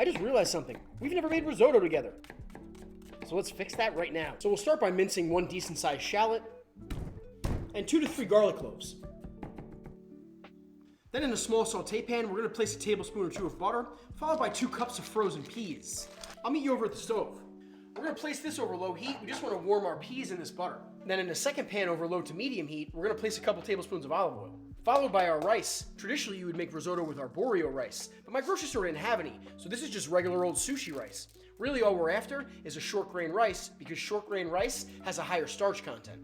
I just realized something. We've never made risotto together. So let's fix that right now. So we'll start by mincing 1 decent sized shallot and 2 to 3 garlic cloves. Then in a small saute pan, we're gonna place a tablespoon or 2 of butter, followed by 2 cups of frozen peas. I'll meet you over at the stove. We're gonna place this over low heat. We just wanna warm our peas in this butter. Then in a second pan over low to medium heat, we're gonna place a couple tablespoons of olive oil, followed by our rice. Traditionally, you would make risotto with arborio rice, but my grocery store didn't have any, so this is just regular old sushi rice. Really all we're after is a short grain rice, because short grain rice has a higher starch content.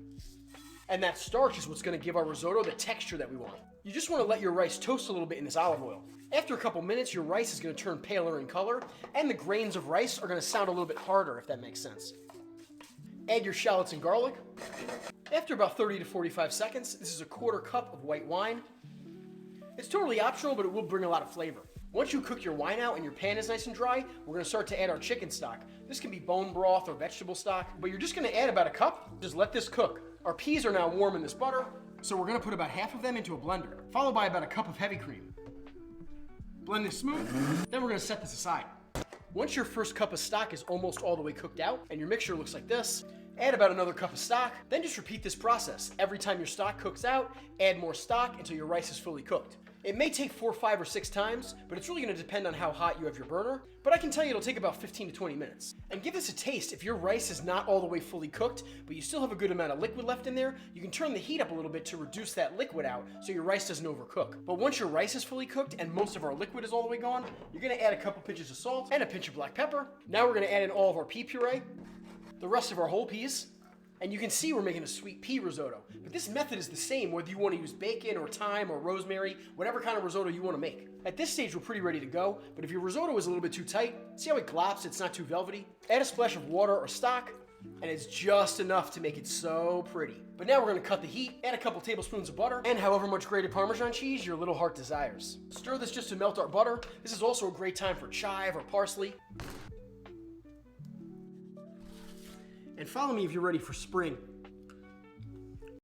And that starch is what's gonna give our risotto the texture that we want. You just wanna let your rice toast a little bit in this olive oil. After a couple minutes, your rice is gonna turn paler in color, and the grains of rice are gonna sound a little bit harder, if that makes sense. Add your shallots and garlic. After about 30 to 45 seconds, this is a 1/4 cup of white wine. It's totally optional, but it will bring a lot of flavor. Once you cook your wine out and your pan is nice and dry, we're gonna start to add our chicken stock. This can be bone broth or vegetable stock, but you're just gonna add about a cup. Just let this cook. Our peas are now warm in this butter, so we're gonna put about half of them into a blender, followed by about a cup of heavy cream. Blend this smooth, then we're gonna set this aside. Once your first cup of stock is almost all the way cooked out and your mixture looks like this, add about another cup of stock, then just repeat this process. Every time your stock cooks out, add more stock until your rice is fully cooked. It may take 4, 5, or 6 times, but it's really gonna depend on how hot you have your burner, but I can tell you it'll take about 15 to 20 minutes. And give this a taste. If your rice is not all the way fully cooked, but you still have a good amount of liquid left in there, you can turn the heat up a little bit to reduce that liquid out so your rice doesn't overcook. But once your rice is fully cooked and most of our liquid is all the way gone, you're gonna add a couple pinches of salt and a pinch of black pepper. Now we're gonna add in all of our pea puree, the rest of our whole peas, and you can see we're making a sweet pea risotto. But this method is the same whether you want to use bacon or thyme or rosemary, whatever kind of risotto you want to make. At this stage, we're pretty ready to go, but if your risotto is a little bit too tight, see how it glops, it's not too velvety? Add a splash of water or stock, and it's just enough to make it so pretty. But now we're gonna cut the heat, add a couple tablespoons of butter, and however much grated Parmesan cheese your little heart desires. Stir this just to melt our butter. This is also a great time for chive or parsley. And follow me if you're ready for spring.